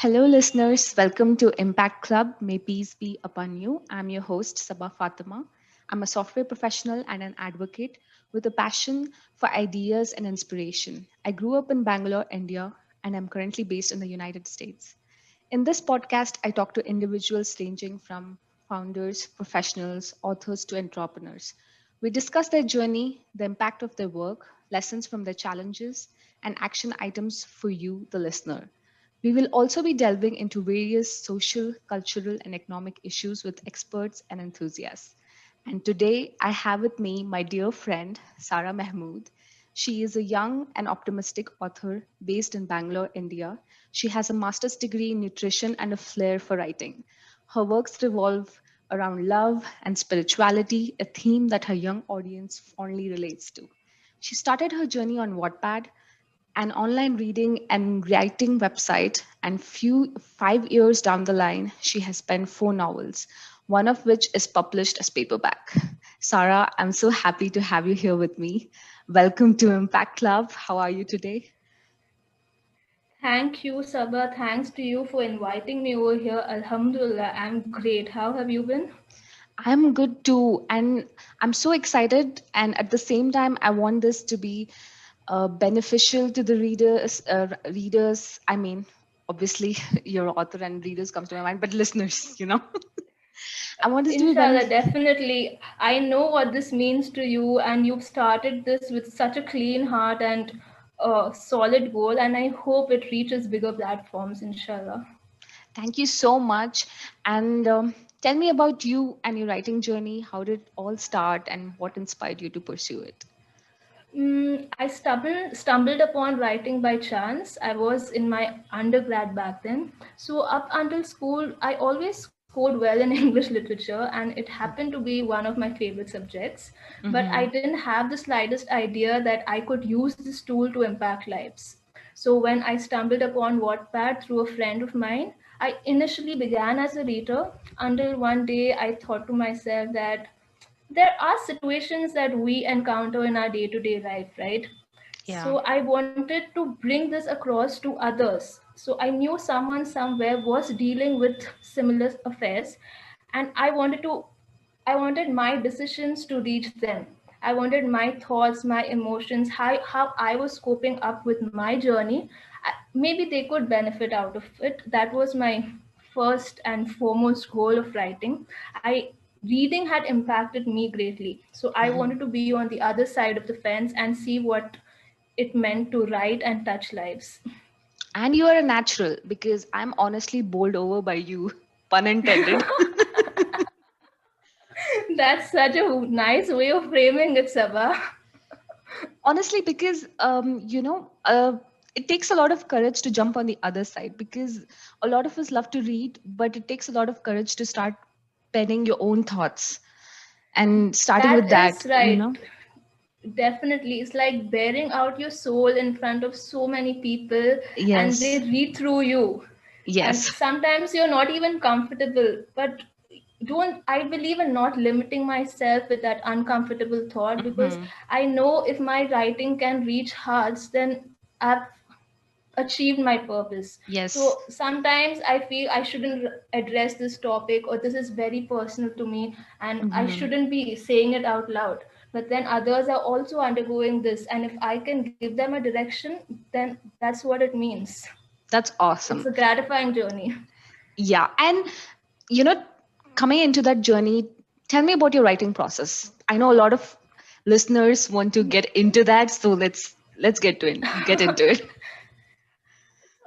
Hello, listeners. Welcome to Impact Club. May peace be upon you. I'm your host, Sabah Fatima. I'm a software professional and an advocate with a passion for ideas and inspiration. I grew up in Bangalore, India, and I'm currently based in the United States. In this podcast, I talk to individuals ranging from founders, professionals, authors to entrepreneurs. We discuss their journey, the impact of their work, lessons from their challenges, and action items for you, the listener. We will also be delving into various social, cultural, and economic issues with experts and enthusiasts. And today I have with me my dear friend, Sarah Mehmood. She is a young and optimistic author based in Bangalore, India. She has a master's degree in nutrition and a flair for writing. Her works revolve around love and spirituality, a theme that her young audience fondly relates to. She started her journey on Wattpad, an online reading and writing website, and 5 years down the line she has penned 4 novels, one of which is published as paperback. Sarah, I'm so happy to have you here with me. Welcome to Impact Club. How are you today? Thank you, Sabah. Thanks to you for inviting me over here. Alhamdulillah, I'm great. How have you been? I'm good too, and I'm so excited, and at the same time I want this to be beneficial to the readers. I mean, obviously your author and readers comes to my mind, but listeners. I want this to be Inshallah, beneficial. definitely. I know what this means to you, and you've started this with such a clean heart and a solid goal, and I hope it reaches bigger platforms, inshallah. Thank you so much. And tell me about you and your writing journey. How did it all start and what inspired you to pursue it? I stumbled upon writing by chance. I was in my undergrad back then. So up until school, I always scored well in English literature, and it happened to be one of my favorite subjects. But I Mm-hmm. didn't have the slightest idea that I could use this tool to impact lives. So when I stumbled upon Wattpad through a friend of mine, I initially began as a reader until one day I thought to myself that there are situations that we encounter in our day-to-day life, right? Yeah. So I wanted to bring this across to others. So I knew someone somewhere was dealing with similar affairs, and I wanted my decisions to reach them. I wanted my thoughts, my emotions, how I was coping up with my journey. Maybe they could benefit out of it. That was my first and foremost goal of writing. Reading had impacted me greatly. So I Mhm. wanted to be on the other side of the fence and see what it meant to write and touch lives. And you are a natural because I'm honestly bowled over by you, pun intended. That's such a nice way of framing it, Sabah. Honestly, because it takes a lot of courage to jump on the other side because a lot of us love to read, but it takes a lot of courage to start penning your own thoughts and starting That with is that. right. Definitely. It's like bearing out your soul in front of so many people and they Yes. read through you. And Yes. sometimes you're not even comfortable, but don't I believe in not limiting myself with that uncomfortable thought, because Hmm. I know if my writing can reach hearts, then I've achieved my purpose. Yes. So sometimes I feel I shouldn't address this topic, or this is very personal to me and I Hmm. shouldn't be saying it out loud. But then others are also undergoing this, and if I can give them a direction, then that's what it means. That's It's a awesome. gratifying journey. Yeah. And, you know, coming into that journey, tell me about your writing process. I know a lot of listeners want to get into that, so let's get into it.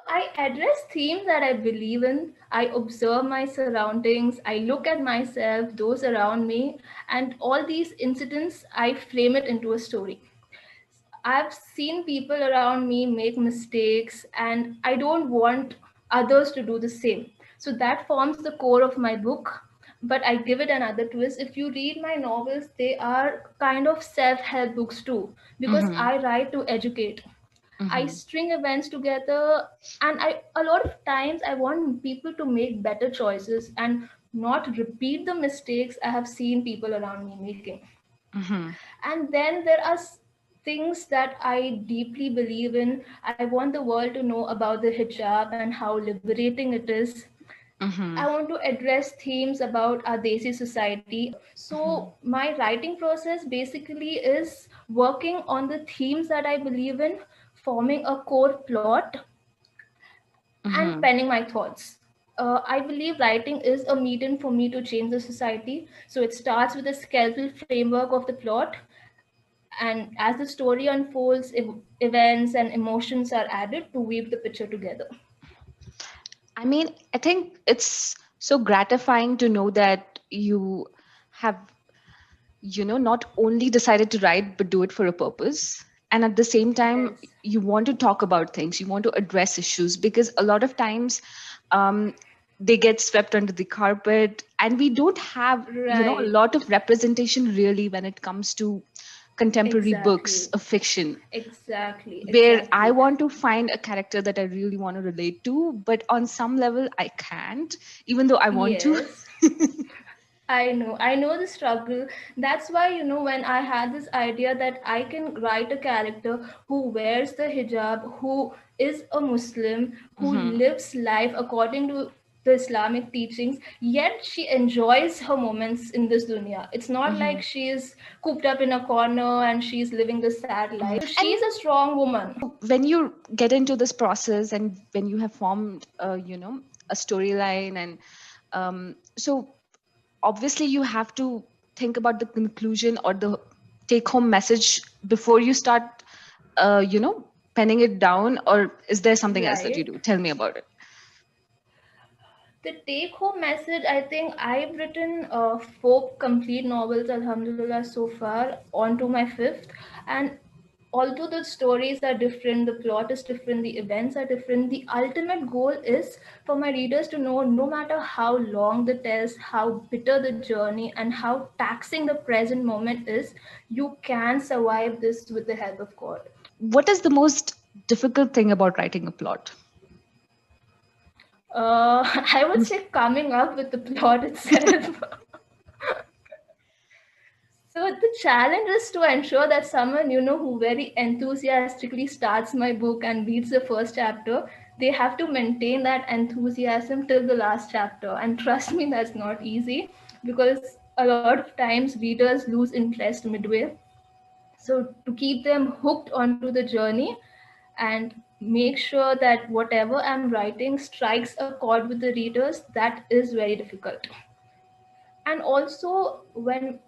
I address themes that I believe in. I observe my surroundings. I look at myself, those around me, and all these incidents, I frame it into a story. I've seen people around me make mistakes, and I don't want others to do the same. So that forms the core of my book. But I give it another twist. If you read my novels, they are kind of self help books too, because Hmm. I write to educate. I Hmm. string events together, and I a lot of times I want people to make better choices and not repeat the mistakes I have seen people around me making. Hmm. And then there are things that I deeply believe in. I want the world to know about the hijab and how liberating it is. I Mm-hmm. want to address themes about our Desi society. Mm-hmm. So my writing process basically is working on the themes that I believe in, forming a core plot, and Mm-hmm. penning my thoughts. I believe writing is a medium for me to change the society. So it starts with a skeletal framework of the plot, and as the story unfolds, events and emotions are added to weave the picture together. I mean, I think it's so gratifying to know that you have, not only decided to write, but do it for a purpose. And at the same time, Yes, you want to talk about things, you want to address issues, because a lot of times um, they get swept under the carpet, and we don't have, a right, lot of representation really when it comes to contemporary books exactly, of fiction, exactly, where I exactly. want to find a character that I really want to relate to, but on some level I can't, even though I want to. Yes, I know the struggle. That's why, when I had this idea that I can write a character who wears the hijab, who is a Muslim, who Hmm. lives life according to the Islamic teachings, yet she enjoys her moments in this dunya. It's not Hmm. like she is cooped up in a corner and she's living the sad life. So And she's a strong woman. when you get into this process, and when you have formed, a storyline, and so obviously you have to think about the conclusion or the take home message before you start, penning it down, or is there something else that you Right. do? Tell me about it. The take home message, I think I've written four complete novels, Alhamdulillah, so far, on to my fifth. And although the stories are different, the plot is different, the events are different, the ultimate goal is for my readers to know no matter how long the test, how bitter the journey, and how taxing the present moment is, you can survive this with the help of God. What is the most difficult thing about writing a plot? I would say coming up with the plot itself. So the challenge is to ensure that someone who very enthusiastically starts my book and reads the first chapter, they have to maintain that enthusiasm till the last chapter. And trust me, that's not easy because a lot of times readers lose interest midway. So to keep them hooked onto the journey and make sure that whatever I'm writing strikes a chord with the readers, that is very difficult. And also when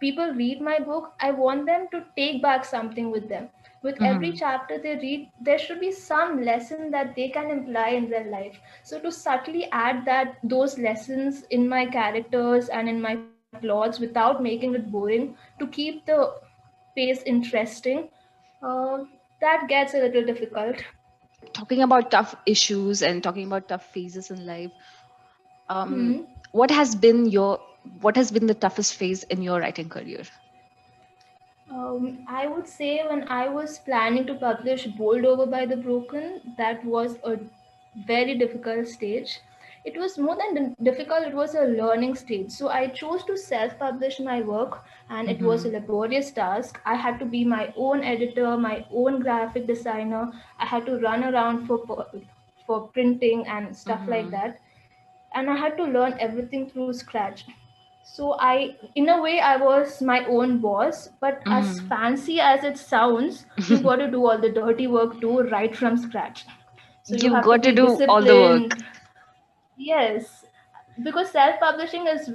people read my book, I want them to take back something with them. With every Hmm. chapter they read, there should be some lesson that they can imply in their life. So to subtly add that those lessons in my characters and in my plots without making it boring, to keep the pace interesting, uh, that gets a little difficult. Talking about tough issues and talking about tough phases in life, um, Hmm. what has been your what has been the toughest phase in your writing career? I would say when I was planning to publish Bold Over by the Broken, that was a very difficult stage. It was more than difficult, it was a learning stage. So I chose to self publish my work, and it was a Hmm. laborious task. I had to be my own editor, my own graphic designer. I had to run around for printing and stuff like Hmm. that, and I had to learn everything through scratch. So in a way, I was my own boss, but as Hmm. fancy as it sounds, you got to do all the dirty work too, right from scratch. So you You've have to got to be do all the work. disciplined. Yes, because self-publishing is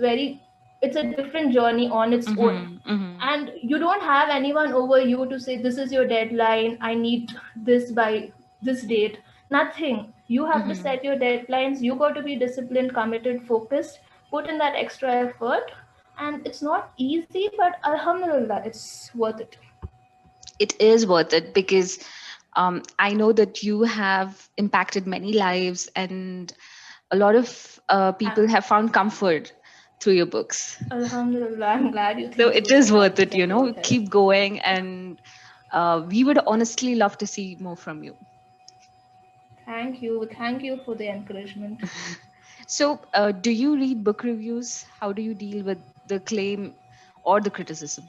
it's a different journey on its own. Hmm. Hmm. And you don't have anyone over you to say, this is your deadline, I need this by this date. Nothing. You have to Hmm. set your deadlines, you got to be disciplined, committed, focused, put in that extra effort. And it's not easy, but alhamdulillah, it's worth it. It is worth it, because I know that you have impacted many lives, and a lot of people have found comfort through your books. Alhamdulillah, I'm glad you So think it so, is Sabha. worth it, That all keep helped. going. And we would honestly love to see more from you. Thank you for the encouragement. So, do you read book reviews? How do you deal with the claim or the criticism?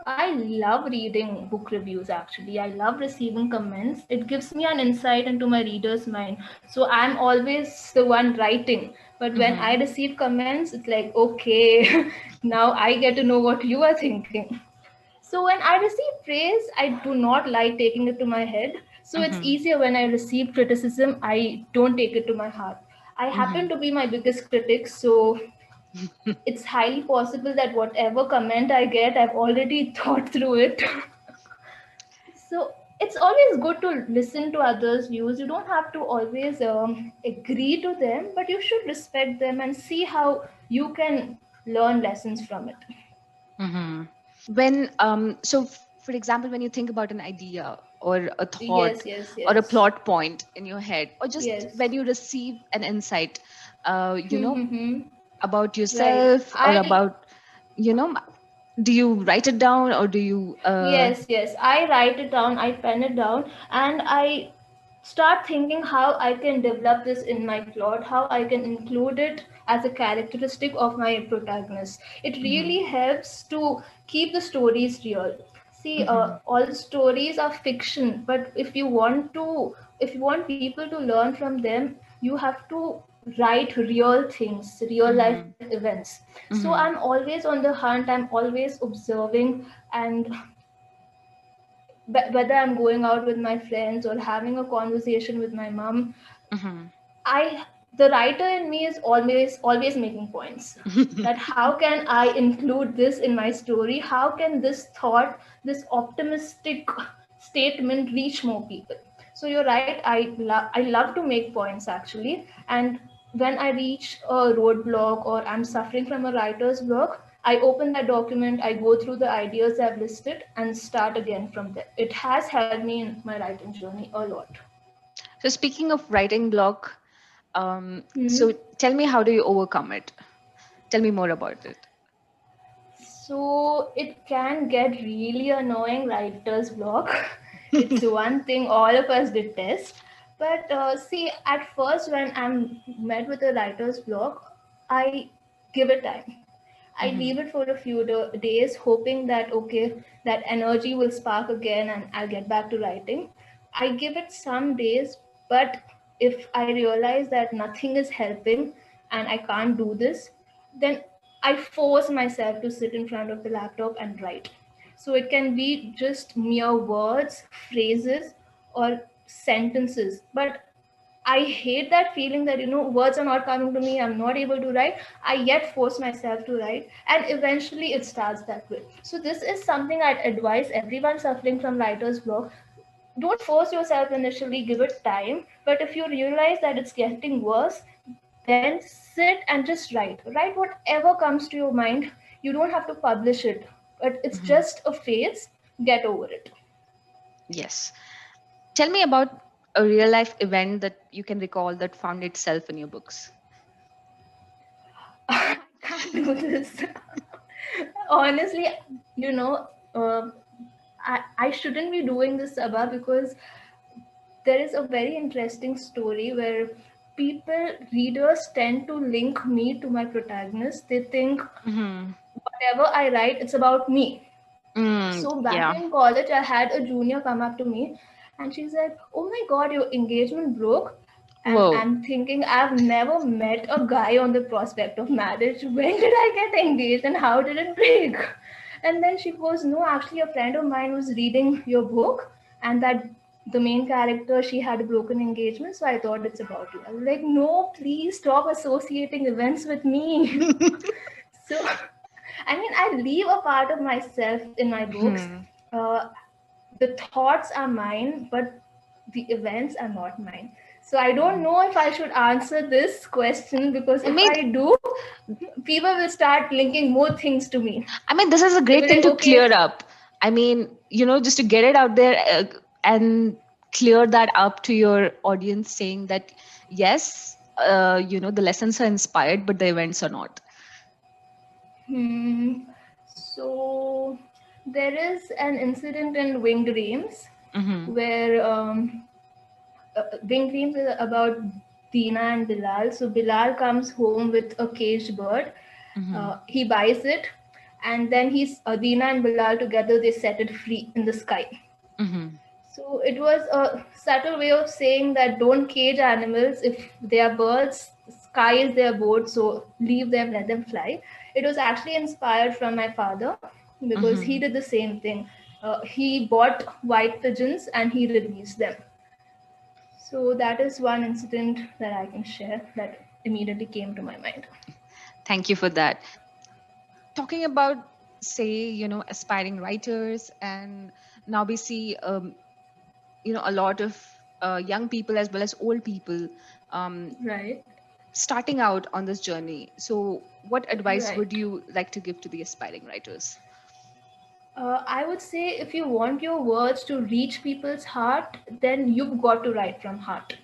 I love reading book reviews actually. I love receiving comments. It gives me an insight into my reader's mind. So I'm always the one writing. But when I Mm-hmm. receive comments, it's like, okay, now I get to know what you are thinking. So when I receive praise, I do not like taking it to my head. So it's Mm-hmm. easier when I receive criticism, I don't take it to my heart. I happen to be my biggest critic, so it's highly possible that whatever comment I get, I've already thought through it. So it's always good to listen to others' views. You don't have to always agree to them, but you should respect them and see how you can learn lessons from it. Mm-hmm. For example, when you think about an idea or a thought Yes, yes, or a yes. plot point in your head, or just Yes. when you receive an insight, uh, you know, Hmm. about Right. yourself or I about, you know, do you write it down or do you, Yes, yes. I write it down, I pen it down, and I start thinking how I can develop this in my plot, how I can include it as a characteristic of my protagonist. It mm-hmm, really helps to keep the stories real. See, mm-hmm, all the stories are fiction, but if you want people to learn from them, you have to write real things, real life mm-hmm, events. So I'm mm-hmm, always on the hunt, I'm always observing, and whether I'm going out with my friends or having a conversation with my mom, mm-hmm. I the writer in me is always making points. That how can I include this in my story? How can this thought, this optimistic statement reach more people? So you're right. I love to make points actually, and when I reach a roadblock or I'm suffering from a writer's block, I open that document, I go through the ideas I've listed, and start again from there. It has helped me in my writing journey a lot. So speaking of writing block, so Hmm. tell me, how do you overcome it? Tell me more about it. So it can get really annoying, writer's block. It's one thing all of us detest. But see, at first, when I'm met with a writer's block, I give it time. I Mm-hmm, leave it for a few days, hoping that okay, that energy will spark again and I'll get back to writing. I give it some days, but if I realize that nothing is helping and I can't do this, then I force myself to sit in front of the laptop and write. So it can be just mere words, phrases, or sentences. But I hate that feeling that words are not coming to me. I'm not able to write. I yet force myself to write, and eventually it starts that way. So this is something I'd advise everyone suffering from writer's block. Don't force yourself initially. Give it time. But if you realize that it's getting worse, then sit and just write. Write whatever comes to your mind. You don't have to publish it, but it's mm-hmm. just a phase. Get over it. Yes. Tell me about a real life event that you can recall that found itself in your books. I can't do this. Honestly, you know, uh, I shouldn't be doing this, Sabha, because there is a very interesting story where readers tend to link me to my protagonist. They think Mm-hmm. whatever I write, it's about me. So back Yeah. in college, I had a junior come up to me and she said, "Oh my God, your engagement broke." And Whoa. I'm thinking, I've never met a guy on the prospect of marriage. When did I get engaged and how did it break? And then she goes, "No, actually, a friend of mine was reading your book, and that the main character, she had a broken engagement. So I thought it's about you." I was like, "No, please stop associating events with me." So I mean, I leave a part of myself in my books. Hmm. Uh, the thoughts are mine, but the events are not mine. So I don't know if I should answer this question, because I if mean, I do, people will start linking more things to me. this is a They'll great be thing like, to okay, clear up. Just to get it out there, and clear that up to your audience, saying that yes, the lessons are inspired, but the events are not. hmm. So there is an incident in Winged Dreams Mm-hmm. where Wing Dreams is about Dina and Bilal. So Bilal comes home with a caged bird. Mm-hmm. He buys it, and then Dina and Bilal together, they set it free in the sky. Mm-hmm. So it was a subtle way of saying that don't cage animals. If they are birds, sky is their boat, so leave them, let them fly. It was actually inspired from my father because he Mm-hmm. did the same thing. He bought white pigeons and he released them. So that is one incident that I can share that immediately came to my mind. Thank you for that. Talking about, say, aspiring writers, and now we see, a lot of young people as well as old people um, Right, starting out on this journey. So, what advice would right. you like to give to the aspiring writers? I would say if you want your words to reach people's heart, then you've got to write from heart.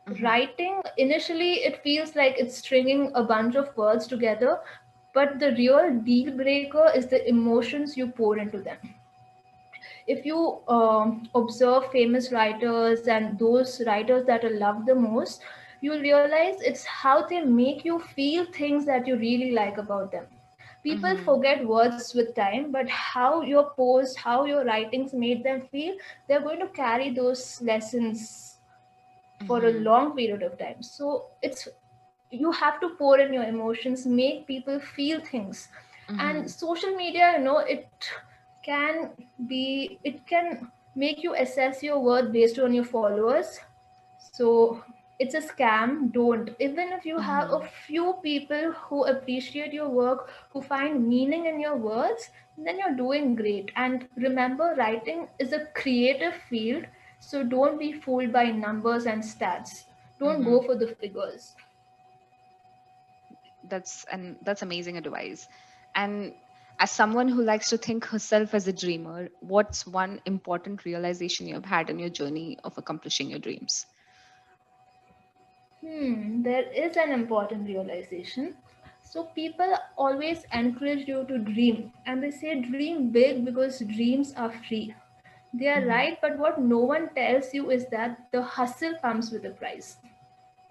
Mm-hmm. Writing, initially, it feels like it's stringing a bunch of words together, but the real deal breaker is the emotions you pour into them. If you observe famous writers and those writers that are loved the most, you'll realize it's how they make you feel things that you really like about them. People Mm-hmm. forget words with time, but how your post, how your writings made them feel, they're going to carry those lessons for a Mm-hmm. long period of time. So it's, you have to pour in your emotions, make people feel things. And Mm-hmm. social media, can it can make you assess your worth based on your followers. So it's a scam. Don't. Even if you have a Mm-hmm. few people who appreciate your work, who find meaning in your words, then you're doing great. And remember, writing is a creative field, so don't be fooled by numbers and stats. Don't Mm-hmm. go for the figures. That's amazing advice. And as someone who likes to think herself as a dreamer, what's one important realization you've had in your journey of accomplishing your dreams? There is an important realization. So people always encourage you to dream, and they say dream big because dreams are free. They are Mm-hmm. right, but what no one tells you is that the hustle comes with a price.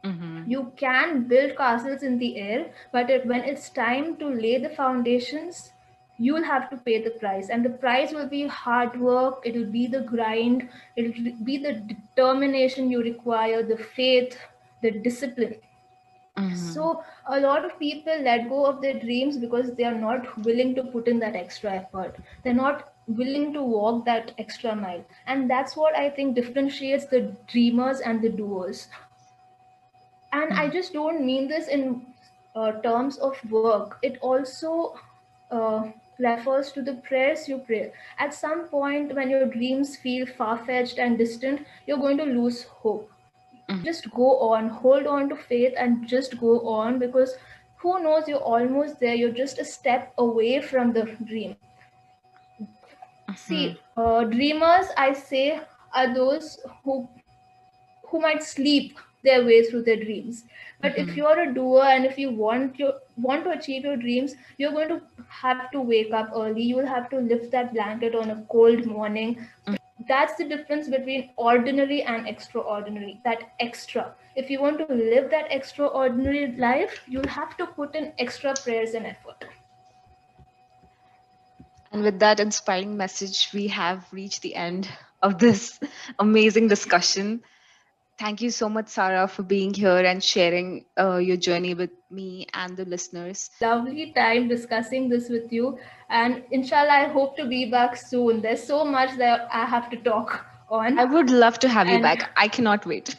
Mm-hmm. You can build castles in the air, but when it's time to lay the foundations, you'll have to pay the price. And the price will be hard work, it'll be the grind, it'll be the determination you require, the faith, the discipline. Mm-hmm. So a lot of people let go of their dreams because they are not willing to put in that extra effort. They're not willing to walk that extra mile. And that's what I think differentiates the dreamers and the doers. And I just don't mean this in terms of work. It also uh, refers to the prayers you pray. At some point when your dreams feel far-fetched and distant, you're going to lose hope. Just go on, hold on to faith and just go on, because who knows, you're almost there, you're just a step away from the dream. Mm-hmm. See, dreamers, I say, are those who might sleep their way through their dreams. But if Mm-hmm. you're a doer and if you want to achieve your dreams, you're going to have to wake up early, you'll have to lift that blanket on a cold morning. That's the difference between ordinary and extraordinary. That extra, if you want to live that extraordinary life, you'll have to put in extra prayers and effort. And with that inspiring message, we have reached the end of this amazing discussion. Thank you so much, Sarah, for being here and sharing your journey with me and the listeners. Lovely time discussing this with you, and inshallah I hope to be back soon. There's so much that I have to talk on. I would love to have you And back. I cannot wait.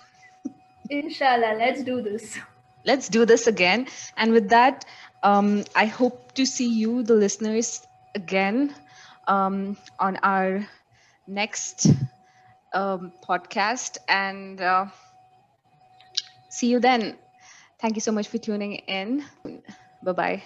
inshallah, let's do this. Let's do this again. And with that, I hope to see you, the listeners, again on our next podcast. And see you then. Thank you so much for tuning in. Bye bye.